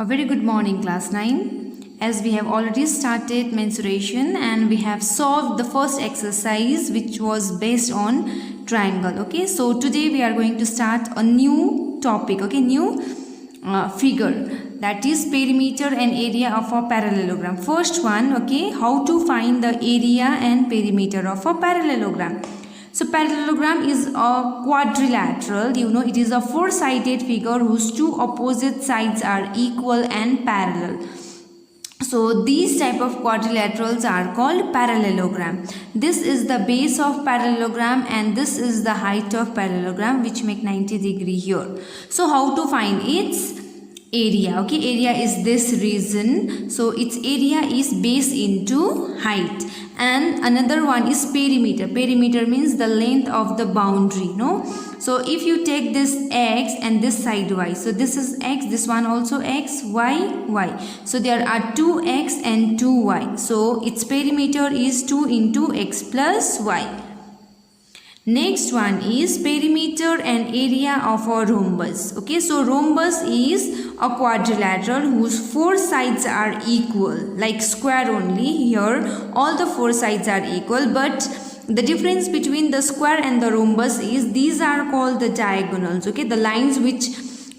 A very good morning, class 9. As we have already started mensuration and we have solved the first exercise which was based on triangle. Okay, so today we are going to start a new topic, okay, new figure, that is perimeter and area of a parallelogram. First one, okay, how to find the area and perimeter of a parallelogram. So parallelogram is a quadrilateral, it is a four-sided figure whose two opposite sides are equal and parallel. So these type of quadrilaterals are called parallelogram. This is the base of parallelogram and this is the height of parallelogram, which make 90 degree here. So how to find its area? Okay, area is this region, so its area is base into height. And another one is perimeter. Perimeter means the length of the boundary, no? So if you take this x and this side y, so this is x, this one also x, y, y. So there are 2x and 2y. So its perimeter is 2 into x plus y. Next one is perimeter and area of a rhombus. Okay, so rhombus is a quadrilateral whose four sides are equal, like square only. Here all the four sides are equal, but the difference between the square and the rhombus is these are called the diagonals. Okay, the lines which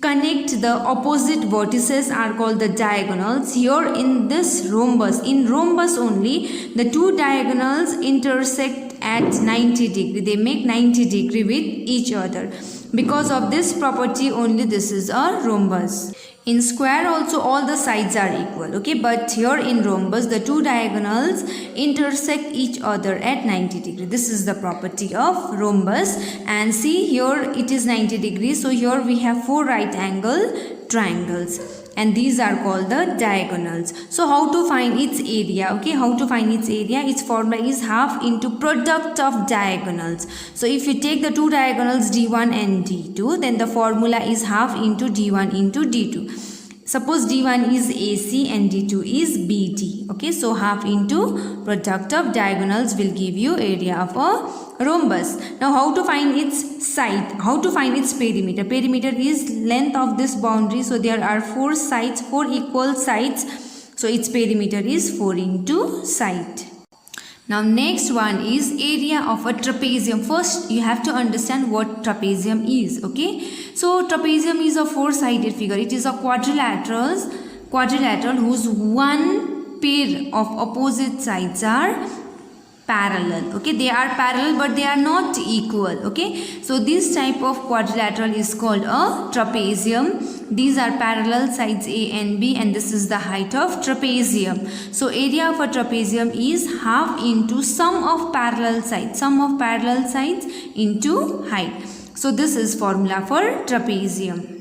connect the opposite vertices are called the diagonals. Here in this rhombus, in rhombus only, the two diagonals intersect at 90 degree. They make 90 degree with each other. Because of this property only this is a rhombus. In square also all the sides are equal, okay, but here in rhombus the two diagonals intersect each other at 90 degree. This is the property of rhombus. And see, here it is 90 degrees, so here we have four right angle triangles and these are called the diagonals. So how to find its area? Okay, how to find its area? Its formula is half into product of diagonals. So if you take the two diagonals d1 and d2, then the formula is half into d1 into d2. Suppose d1 is AC and d2 is BD. Okay, so half into product of diagonals will give you area of a rhombus. Now how to find its side? How to find its perimeter? Perimeter is length of this boundary. So there are four sides, four equal sides. So its perimeter is 4 into side. Now next one is area of a trapezium. First you have to understand what trapezium is. Okay, so trapezium is a four-sided figure. It is a quadrilateral whose one pair of opposite sides are parallel. Okay, they are parallel but they are not equal. Okay, so this type of quadrilateral is called a trapezium. These are parallel sides A and B and this is the height of trapezium. So area of a trapezium is half into sum of parallel sides into height. So this is formula for trapezium.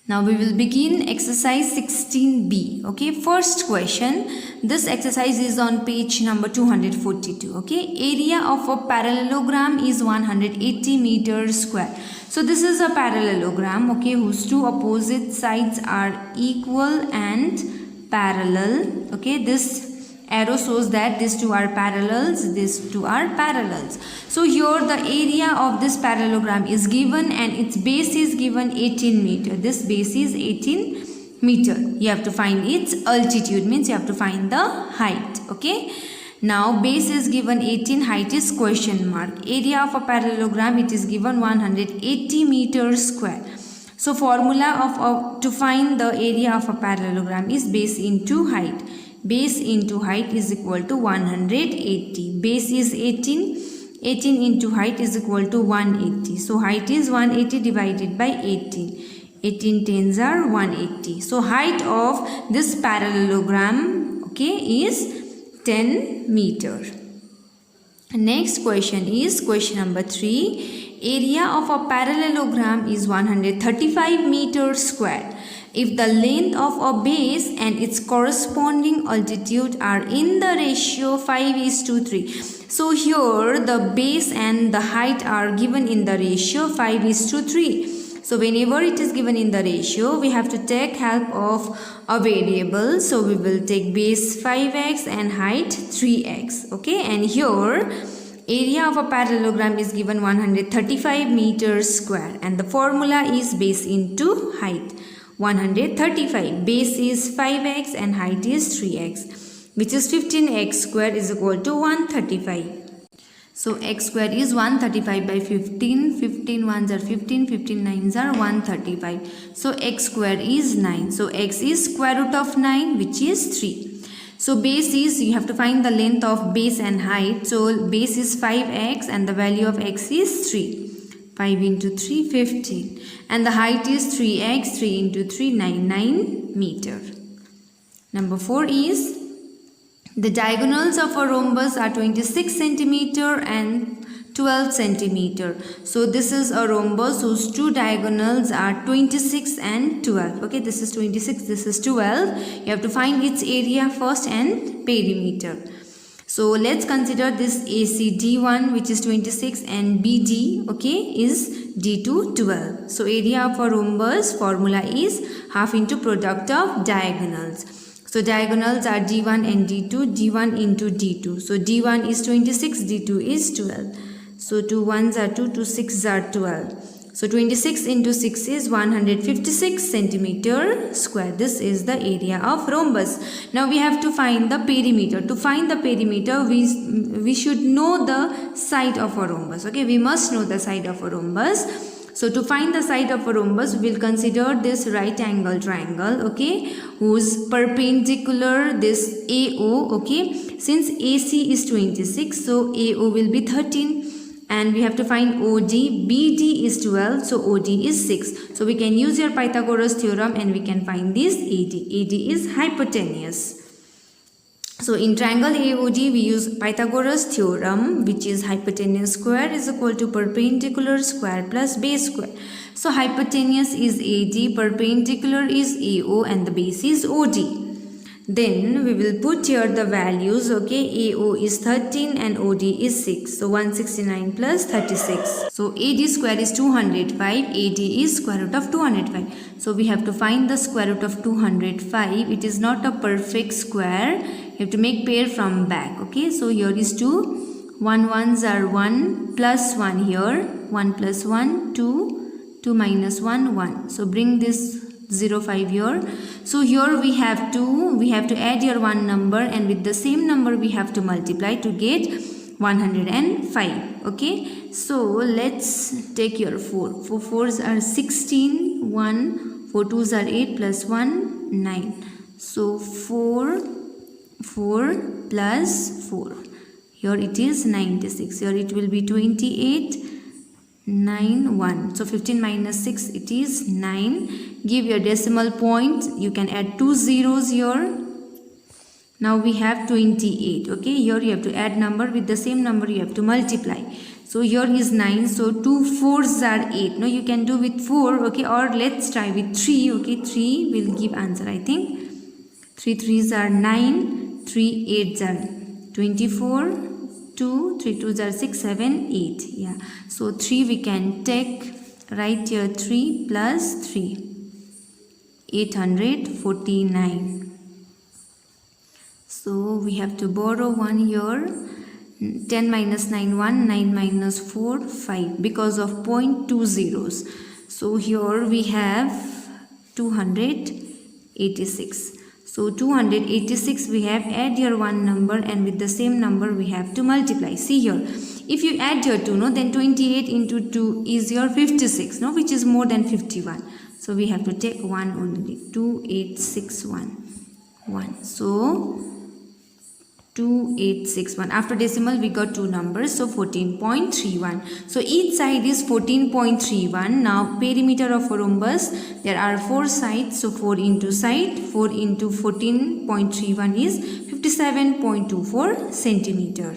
Now we will begin exercise 16b. Okay, first question. This exercise is on page number 242. Okay, area of a parallelogram is 180 meters square. So this is a parallelogram, okay, whose two opposite sides are equal and parallel. Okay, this arrow shows that these two are parallels, these two are parallels. So here the area of this parallelogram is given and its base is given 18 meter. This base is 18 meter. You have to find its altitude, means you have to find the height. Okay, now base is given 18, height is question mark. Area of a parallelogram, it is given 180 meters square. So formula of to find the area of a parallelogram is base into height. Base into height is equal to 180. Base is 18. 18 into height is equal to 180. So height is 180 divided by 18. 18 tens are 180. So height of this parallelogram, okay, is 10 meter. Next question is question number 3. Area of a parallelogram is 135 meters square. If the length of a base and its corresponding altitude are in the ratio 5:3. So here the base and the height are given in the ratio 5:3. So whenever it is given in the ratio, we have to take help of a variable. So we will take base 5x and height 3x. Okay, and here area of a parallelogram is given 135 meters square and the formula is base into height. 135. Base is 5x and height is 3x, which is 15x square is equal to 135. So x square is 135 by 15. 15 ones are 15, 15 nines are 135. So x square is 9. So x is square root of 9, which is 3. So base is, you have to find the length of base and height. So base is 5x and the value of x is 3. 5 into 3, 15. And the height is 3x, 3 into 3, 9 meter. Number 4 is, the diagonals of a rhombus are 26 centimeter and 12 centimeter. So this is a rhombus whose two diagonals are 26 and 12. Okay, this is 26, this is 12. You have to find its area first and perimeter. So let's consider this AC D1, which is 26, and BD, okay, is D2, 12. So area of a rhombus formula is half into product of diagonals. So diagonals are D1 and D2, D1 into D2. So D1 is 26, D2 is 12. So 2 1s are 2, 2 6s are 12. So 26 into 6 is 156 centimeter square. This is the area of rhombus. Now we have to find the perimeter. To find the perimeter, we should know the side of a rhombus. Okay, we must know the side of a rhombus. So to find the side of a rhombus, we will consider this right angle triangle, okay, whose perpendicular this AO, okay. Since AC is 26, so AO will be 13. And we have to find OD. BD is 12, so OD is 6. So we can use your Pythagoras theorem and we can find this AD. AD is hypotenuse. So in triangle AOD, we use Pythagoras theorem, which is hypotenuse square is equal to perpendicular square plus base square. So hypotenuse is AD, perpendicular is AO, and the base is OD. Then we will put here the values, okay. AO is 13 and OD is 6. So 169 plus 36. So AD square is 205. AD is square root of 205. So we have to find the square root of 205. It is not a perfect square. You have to make pair from back, okay. So here is 2. 1 1s are 1 plus 1 here. 1 plus 1, 2. 2 minus 1, 1. So bring this 0 5 here. So here we have to add your one number, and with the same number we have to multiply to get 105. Okay, so let's take your 4. 4 4s are 16, 1, 4 2s are 8 plus 1, 9. So 4 plus 4. Here it is 96. Here it will be 28. 9 1. So 15 minus 6, it is 9. Give your decimal point. You can add 2 zeros here. Now we have 28. Okay, here you have to add number, with the same number you have to multiply. So here is 9. So 2 4s are 8. Now you can do with 4. Okay, or let's try with 3. Okay, 3 will give answer, I think. 3 3s are 9. 3 8s are 24. 2, 3 2s are 6, 7, 8. Yeah. So 3 we can take, right here 3 plus 3. 849. So we have to borrow 1 here. 10 minus 9, 1. 9 minus 4, 5. Because of 0.2 zeros. So here we have 286. So 286 we have, add your one number, and with the same number we have to multiply. See here, if you add your 2, no, then 28 into 2 is your 56, no, which is more than 51. So we have to take 1 only. 2861. 1. So 2861. After decimal we got 2 numbers, so 14.31. So each side is 14.31. Now perimeter of a rhombus, there are 4 sides, so 4 into side, 4 into 14.31 is 57.24 centimeter.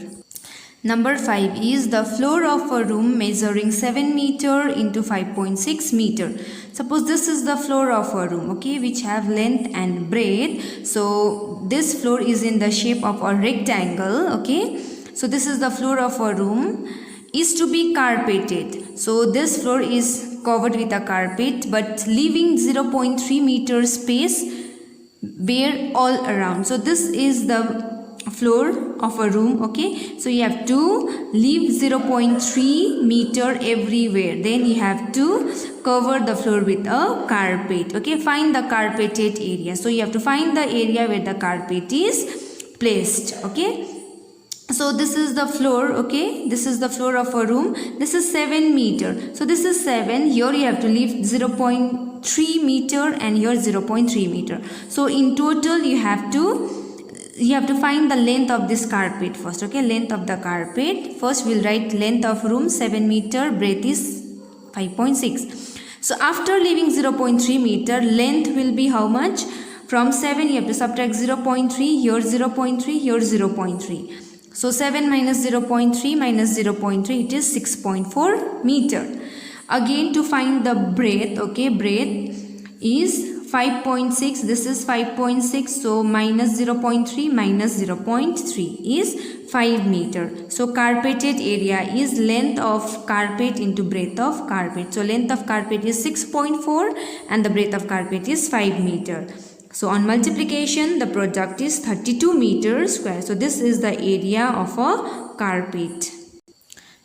Number 5 is the floor of a room measuring 7 meter into 5.6 meter. Suppose this is the floor of a room, okay, which have length and breadth. So this floor is in the shape of a rectangle, okay. So this is the floor of a room, is to be carpeted. So this floor is covered with a carpet, but leaving 0.3 meter space bare all around. So this is the floor of a room. Okay, so you have to leave 0.3 meter everywhere, then you have to cover the floor with a carpet. Okay, find the carpeted area. So you have to find the area where the carpet is placed. Okay, so this is the floor. Okay, this is the floor of a room. This is 7 meter. So this is 7. Here you have to leave 0.3 meter and here 0.3 meter. So in total you have to find the length of this carpet first. Okay, length of the carpet. First we'll write length of room 7 meter, breadth is 5.6. So after leaving 0.3 meter, length will be how much? From 7 you have to subtract 0.3, here 0.3, here 0.3. So 7 minus 0.3 minus 0.3, it is 6.4 meter. Again to find the breadth, okay, breadth is 5.6, this is 5.6, so minus 0.3 minus 0.3 is 5 meter. So carpeted area is length of carpet into breadth of carpet. So length of carpet is 6.4 and the breadth of carpet is 5 meter. So on multiplication, the product is 32 meters square. So this is the area of a carpet.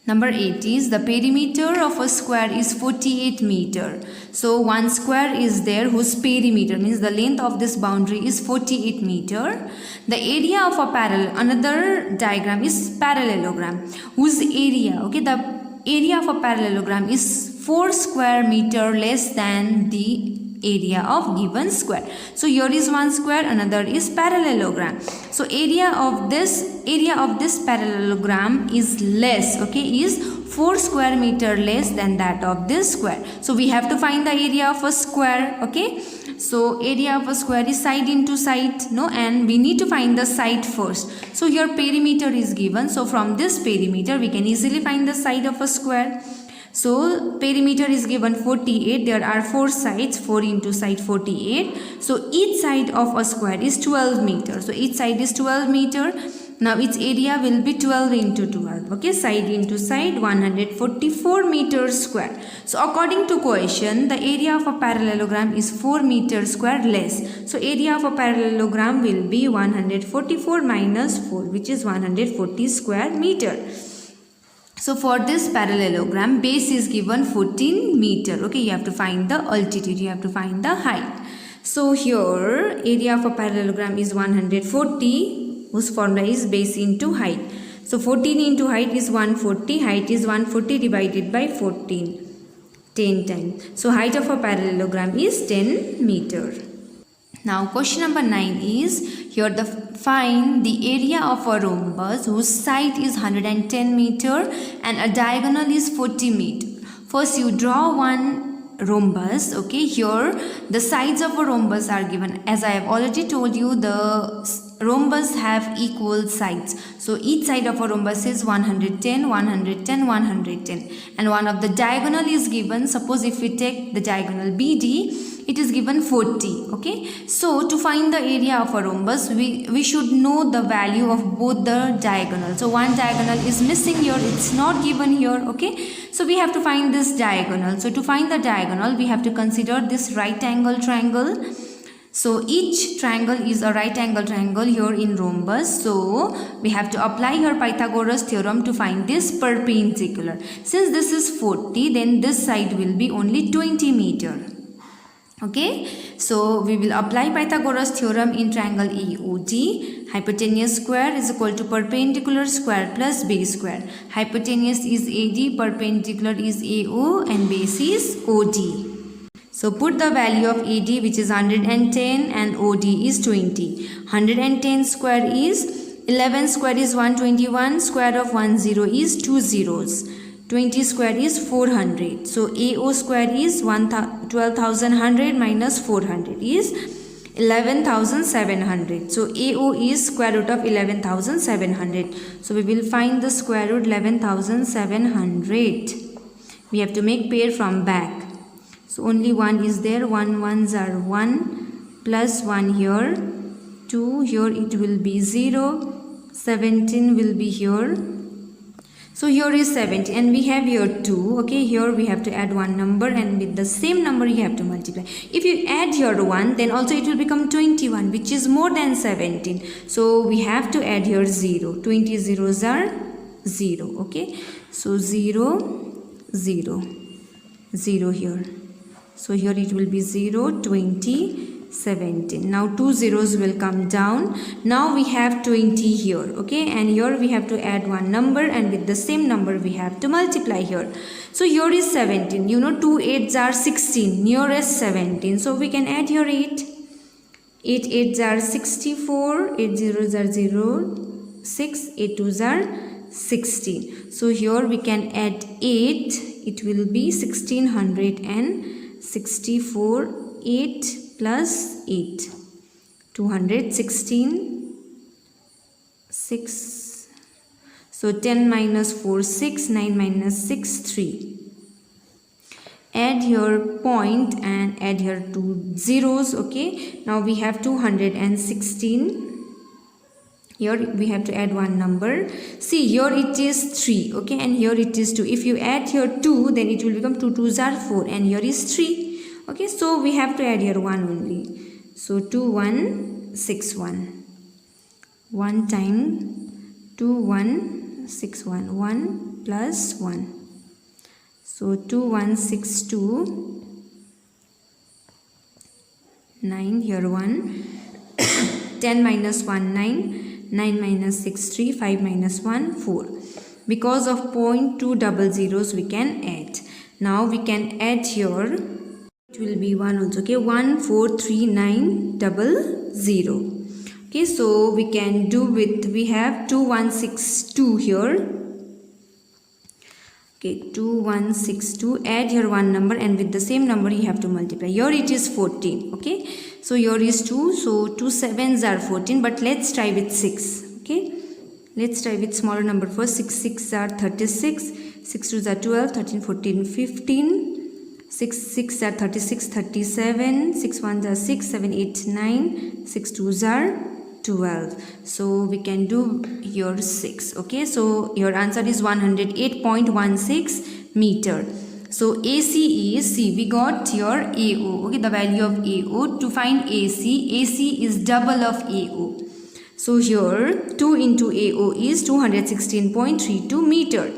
Number 8 is the perimeter of a square is 48 meter. So one square is there whose perimeter means the length of this boundary is 48 meter. The area of a parallel, another diagram is parallelogram whose area, okay, the area of a parallelogram is 4 square meter less than the area of given square. So here is one square, another is parallelogram. So area of this parallelogram is less, okay, is 4 square meter less than that of this square. So we have to find the area of a square. Okay, so area of a square is side into side, no, and we need to find the side first. So here perimeter is given, so from this perimeter we can easily find the side of a square. So perimeter is given 48. There are 4 sides, 4 into side 48. So each side of a square is 12 meter. So each side is 12 meter. Now its area will be 12 into 12. Okay, side into side 144 meters square. So according to question, the area of a parallelogram is 4 meters square less. So area of a parallelogram will be 144 minus 4, which is 140 square meter. So for this parallelogram, base is given 14 meter. Okay, you have to find the altitude, you have to find the height. So here area of a parallelogram is 140, whose formula is base into height. So 14 into height is 140, height is 140 divided by 14, 10 times. So height of a parallelogram is 10 meter. Now question number 9 is, here find the area of a rhombus whose side is 110 meter and a diagonal is 40 meter. First you draw one rhombus. Okay, here the sides of a rhombus are given. As I have already told you, the rhombus have equal sides. So each side of a rhombus is 110, 110, 110, and one of the diagonal is given. Suppose if we take the diagonal BD, it is given 40. Okay, so to find the area of a rhombus, we should know the value of both the diagonals. So one diagonal is missing here, it's not given here. Okay, so we have to find this diagonal. So to find the diagonal, we have to consider this right angle triangle. So each triangle is a right angle triangle here in rhombus. So we have to apply here Pythagoras theorem to find this perpendicular. Since this is 40, then this side will be only 20 meter. Okay, so we will apply Pythagoras theorem in triangle AOD. Hypotenuse square is equal to perpendicular square plus base square. Hypotenuse is AD, perpendicular is AO, and base is OD. So put the value of AD, which is 110, and OD is 20. 110 square is 11 square is 121, square of 10 is 2 zeros. 20 square is 400. So AO square is 12,100 minus 400 is 11,700. So AO is square root of 11,700. So we will find the square root 11,700. We have to make pair from back. So only 1 is there. 1 ones are 1 plus 1 here. 2 here, it will be 0. 17 will be here. So here is 70 and we have here 2. Okay, here we have to add one number and with the same number you have to multiply. If you add here 1, then also it will become 21, which is more than 17. So we have to add here 0. 20 zeros are 0. Okay, so 0 0 0 here. So here it will be 0 20 17. Now 2 zeros will come down. Now we have 20 here. Okay, and here we have to add one number and with the same number we have to multiply here. So here is 17. You know 2 8s are 16, nearest 17. So we can add here 8. 8 8s are 64, 8 zeros are 0, 6, 8 2s are 16. So here we can add 8. It will be 1664. 8 plus 8, 216, 6. So 10 minus 4, 6, 9 minus 6, 3. Add your point and add here 2 zeros. Okay, now we have 216. Here we have to add one number. See, here it is 3. Okay, and here it is 2. If you add here 2, then it will become 2 2s are 4 and here is 3. Okay, so we have to add here 1 only. So 2161. 1 time 2161. 1 plus 1. So 2162. 9 here 1. 10 minus 1 9. 9 minus 6 3. 5 minus 1 4. Because of 0.200 we can add. Now we can add here. It will be 1 also. Okay, 14390. Okay, so we can do with, we have 2162 here. Okay, 2162. Add here one number and with the same number you have to multiply. Here it is 14. Okay, so here is 2. So 2 7s are 14. But let's try with 6. Okay, let's try with smaller number first. 6 6 are 36. 6 2s are 12. 13 14 15. 6 6 are 36, 37, 6 1s are 6, 7 8 9, 6 2s are 12. So we can do here 6. Okay, so your answer is 108.16 meter. So AC is, see, we got your AO. Okay, the value of AO. To find AC, AC is double of AO. So here 2 into AO is 216.32 meter.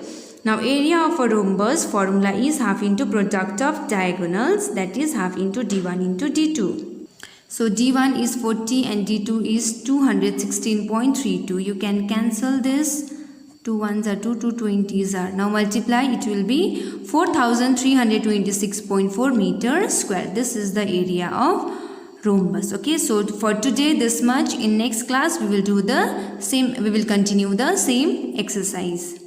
Now area of a rhombus formula is half into product of diagonals, that is half into D1 into D2. So D1 is 40 and D2 is 216.32. You can cancel this. 2 1s are 2, 2 20s are. Now multiply, it will be 4326.4 meters square. This is the area of rhombus. Okay, so for today this much. In next class we will do the same, we will continue the same exercise.